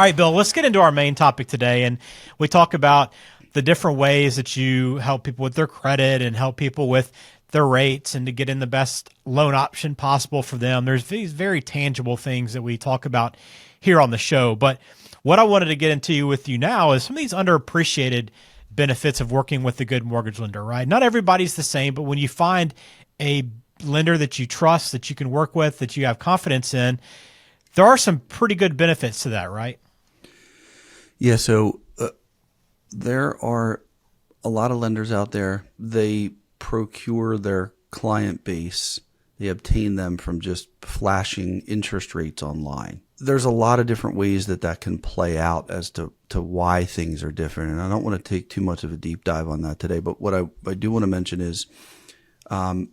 All right, Bill, let's get into our main topic today. And we talk about the different ways that you help people with their credit and help people with their rates and to get in the best loan option possible for them. There's these very tangible things that we talk about here on the show. But what I wanted to get into with you now is some of these underappreciated benefits of working with a good mortgage lender, right? Not everybody's the same, but when you find a lender that you trust, that you can work with, that you have confidence in, there are some pretty good benefits to that, right? Yeah, so there are a lot of lenders out there. They procure their client base. They obtain them from just flashing interest rates online. There's a lot of different ways that can play out as to why things are different. And I don't want to take too much of a deep dive on that today. But what I do want to mention is the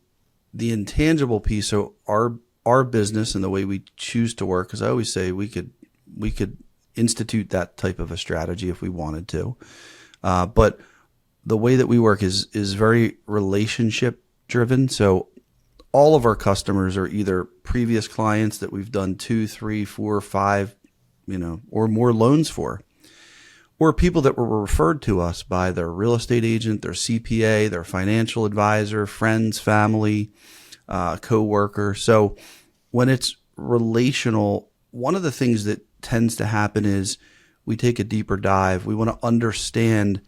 intangible piece. So our business and the way we choose to work, because I always say we could institute that type of a strategy if we wanted to. But the way that we work is very relationship driven. So all of our customers are either previous clients that we've done 2, 3, 4, 5, or more loans for, or people that were referred to us by their real estate agent, their CPA, their financial advisor, friends, family, coworker. So when it's relational, one of the things that tends to happen is we take a deeper dive. We want to understand,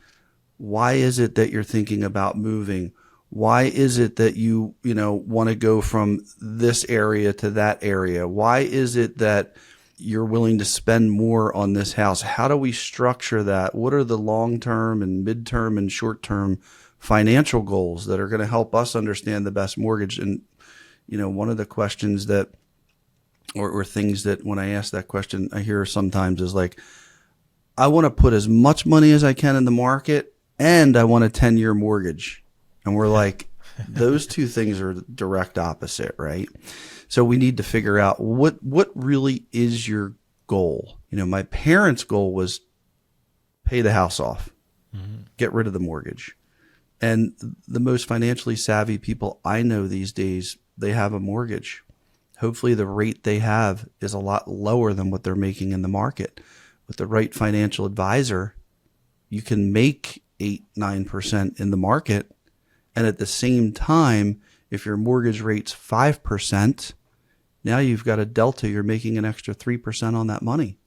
why is it that you're thinking about moving? Why is it that you want to go from this area to that area? Why is it that you're willing to spend more on this house? How do we structure that? What are the long-term and mid-term and short-term financial goals that are going to help us understand the best mortgage? And, one of the questions that, or things that when I ask that question, I hear sometimes is like, I want to put as much money as I can in the market and I want a 10-year mortgage. And we're like, those two things are direct opposite, right? So we need to figure out what really is your goal. My parents' goal was pay the house off, get rid of the mortgage. And the most financially savvy people I know these days, they have a mortgage. Hopefully the rate they have is a lot lower than what they're making in the market. With the right financial advisor, you can make 8-9% in the market. And at the same time, if your mortgage rate's 5%, now you've got a delta. You're making an extra 3% on that money.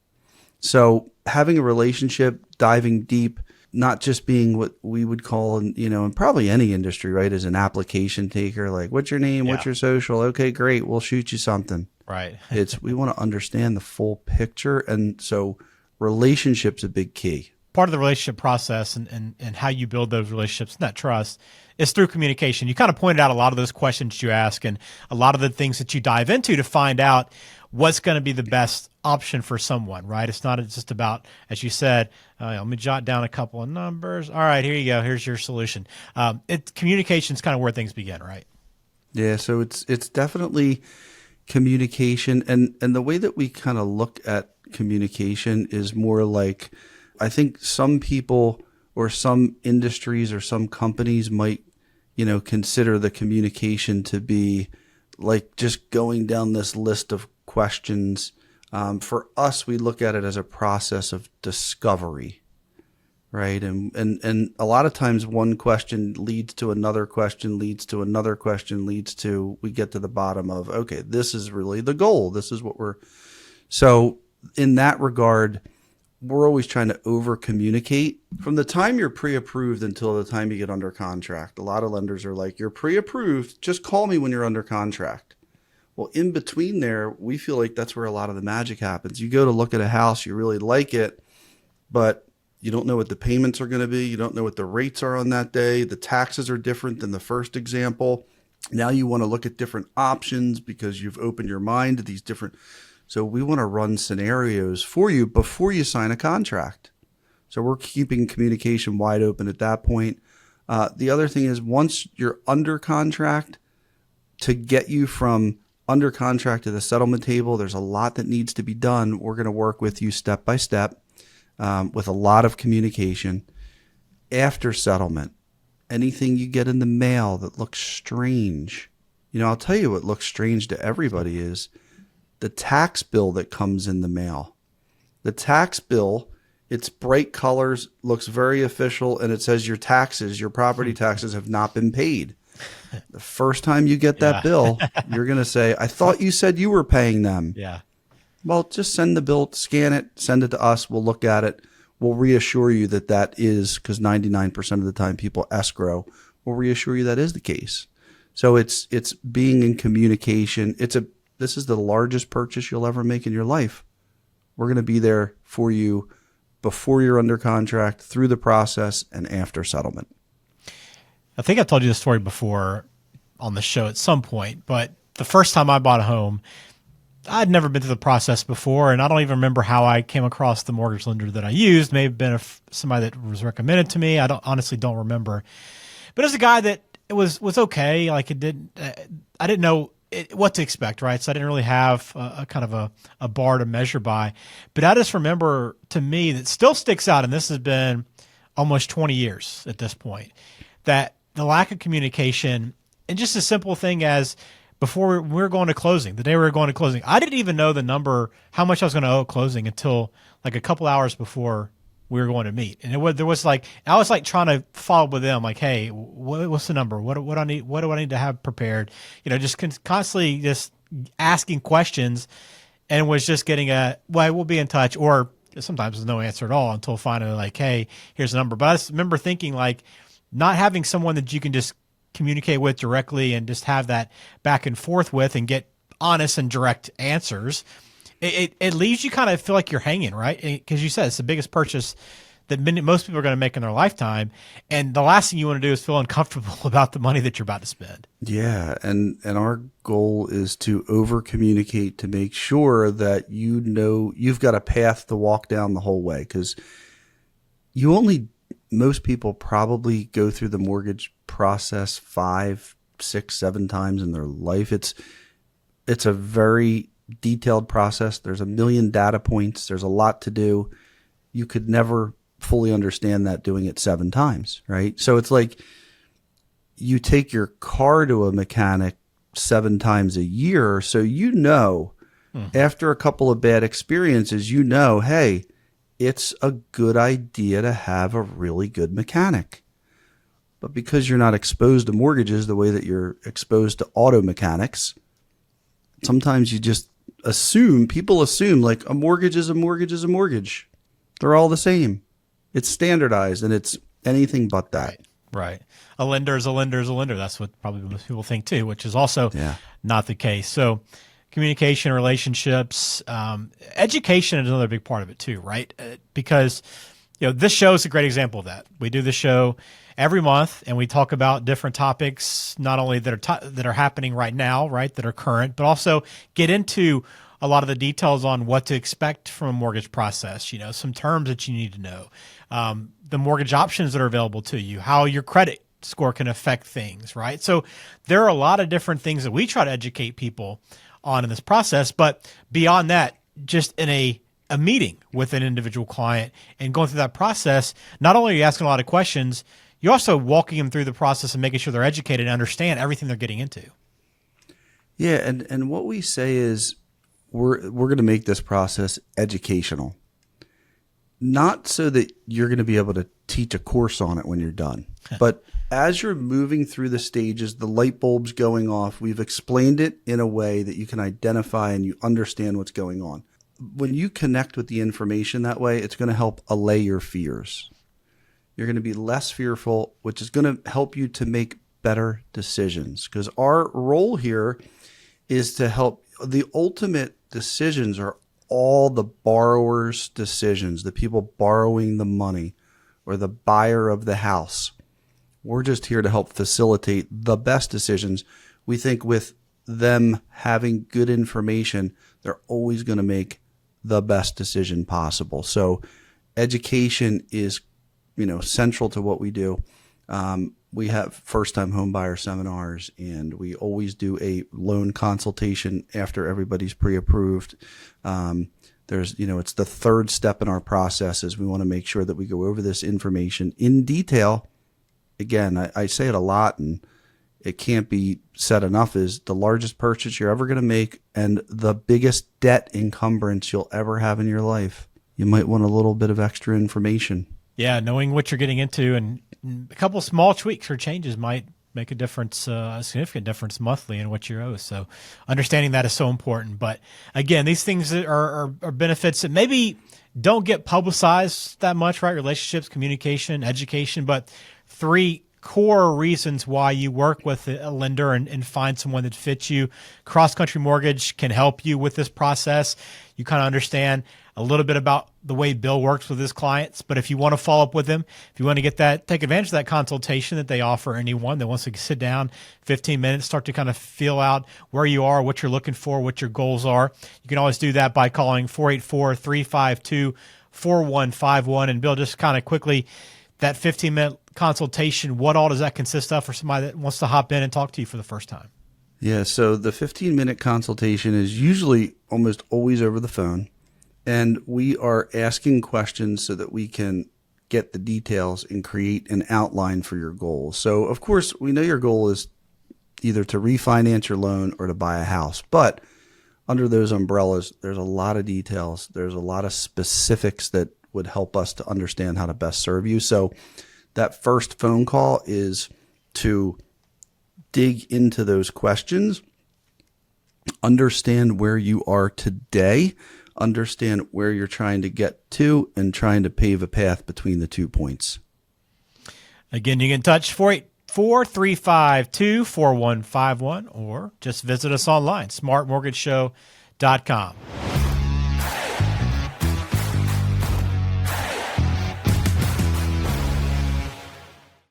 So having a relationship, diving deep, not just being what we would call, in probably any industry, right, as an application taker, like, what's your name? What's your social? Okay, great. We'll shoot you something. Right. We want to understand the full picture. And so relationship's a big key. Part of the relationship process and how you build those relationships and that trust is through communication. You kind of pointed out a lot of those questions you ask and a lot of the things that you dive into to find out what's going to be the best option for someone, right? It's not just about, as you said, let me jot down a couple of numbers. All right, here you go. Here's your solution. Communication is kind of where things begin, right? Yeah, so it's definitely communication. And the way that we kind of look at communication is more like, I think some people or some industries or some companies might, consider the communication to be like just going down this list of questions. For us, we look at it as a process of discovery, right? And a lot of times one question leads to another question, leads to another question, we get to the bottom of, okay, this is really the goal. This is what so in that regard, we're always trying to over communicate from the time you're pre-approved until the time you get under contract. A lot of lenders are like, you're pre-approved, just call me when you're under contract. Well, in between there, we feel like that's where a lot of the magic happens. You go to look at a house, you really like it, but you don't know what the payments are going to be. You don't know what the rates are on that day. The taxes are different than the first example. Now you want to look at different options because you've opened your mind to these different. So we want to run scenarios for you before you sign a contract. So we're keeping communication wide open at that point. The other thing is, once you're under contract, to get you from under contract to the settlement table, there's a lot that needs to be done. We're going to work with you step by step with a lot of communication. After settlement, anything you get in the mail that looks strange, I'll tell you what looks strange to everybody is the tax bill that comes in the mail. The tax bill, it's bright colors, looks very official, and it says your taxes, your property taxes have not been paid. The first time you get that Yeah. bill, you're going to say, I thought you said you were paying them. Yeah. Well, just send the bill, scan it, send it to us. We'll look at it. We'll reassure you that that is, because 99% of the time people escrow, we'll reassure you that is the case. So it's being in communication. This is the largest purchase you'll ever make in your life. We're going to be there for you before you're under contract, through the process, and after settlement. I think I told you the story before on the show at some point, but the first time I bought a home, I'd never been through the process before, and I don't even remember how I came across the mortgage lender that I used. May have been somebody that was recommended to me. I honestly don't remember. But as a guy that it was okay, like I didn't know what to expect, right? So I didn't really have a kind of a bar to measure by. But I just remember, to me, that still sticks out, and this has been almost 20 years at this point, that the lack of communication, and just a simple thing as before we were going to closing, the day we were going to closing, I didn't even know the number, how much I was going to owe at closing until like a couple hours before we were going to meet. And I was like trying to follow up with them, like, hey, what's the number? What do I need to have prepared? Just constantly just asking questions, and was just getting well, we'll be in touch, or sometimes there's no answer at all until finally like, hey, here's the number. But I just remember thinking, like, not having someone that you can just communicate with directly and just have that back and forth with and get honest and direct answers, it leaves you kind of feel like you're hanging, right? Because you said it's the biggest purchase that most people are going to make in their lifetime. And the last thing you want to do is feel uncomfortable about the money that you're about to spend. Yeah. And our goal is to over communicate to make sure that you've got a path to walk down the whole way. Because most people probably go through the mortgage process 5, 6, 7 times in their life. It's a very detailed process. There's a million data points. There's a lot to do. You could never fully understand that doing it 7 times, right? So it's like you take your car to a mechanic 7 times a year. So after a couple of bad experiences, hey, it's a good idea to have a really good mechanic. But because you're not exposed to mortgages the way that you're exposed to auto mechanics, sometimes you just people assume like a mortgage is a mortgage is a mortgage. They're all the same. It's standardized, and it's anything but that. Right. A lender is a lender is a lender. That's what probably most people think too, which is also not the case. So communication, relationships, education is another big part of it too, right? Because this show is a great example of that. We do the show every month, and we talk about different topics, not only that are happening right now, right, that are current, but also get into a lot of the details on what to expect from a mortgage process. Some terms that you need to know, the mortgage options that are available to you, how your credit score can affect things, right? So there are a lot of different things that we try to educate people on in this process. But beyond that, just in a meeting with an individual client and going through that process, not only are you asking a lot of questions, you're also walking them through the process and making sure they're educated and understand everything they're getting into. Yeah, and what we say is we're going to make this process educational. Not so that you're going to be able to teach a course on it when you're done, but as you're moving through the stages, the light bulb's going off, we've explained it in a way that you can identify and you understand what's going on. When you connect with the information that way, it's going to help allay your fears. You're going to be less fearful, which is going to help you to make better decisions. Because our role here is to help. The ultimate decisions are all the borrower's decisions, the people borrowing the money or the buyer of the house. We're just here to help facilitate the best decisions. We think with them having good information, they're always going to make the best decision possible. So education is, central to what we do. We have first-time home buyer seminars, and we always do a loan consultation after everybody's pre-approved. It's the third step in our process is we want to make sure that we go over this information in detail. Again, I say it a lot, and it can't be said enough, is the largest purchase you're ever going to make and the biggest debt encumbrance you'll ever have in your life. you might want a little bit of extra information. Yeah, knowing what you're getting into and a couple small tweaks or changes might make a difference, a significant difference monthly in what you owe. So understanding that is so important. But again, these things are benefits that maybe don't get publicized that much, right? Relationships, communication, education, but three core reasons why you work with a lender and find someone that fits you. Cross Country Mortgage can help you with this process. You kind of understand a little bit about the way Bill works with his clients. But if you want to follow up with him, if you want to get that, take advantage of that consultation that they offer anyone that wants to sit down 15 minutes, start to kind of feel out where you are, what you're looking for, what your goals are. You can always do that by calling 484-352-4151. And Bill, just kind of quickly, that 15-minute consultation, what all does that consist of for somebody that wants to hop in and talk to you for the first time? Yeah, so the 15-minute consultation is usually almost always over the phone. And we are asking questions so that we can get the details and create an outline for your goals. So, of course, we know your goal is either to refinance your loan or to buy a house. But under those umbrellas, there's a lot of details. There's a lot of specifics that would help us to understand how to best serve you. So that first phone call is to dig into those questions, understand where you are today, understand where you're trying to get to, and trying to pave a path between the 2 points. Again, you can touch 484-352-4151 or just visit us online, smartmortgageshow.com.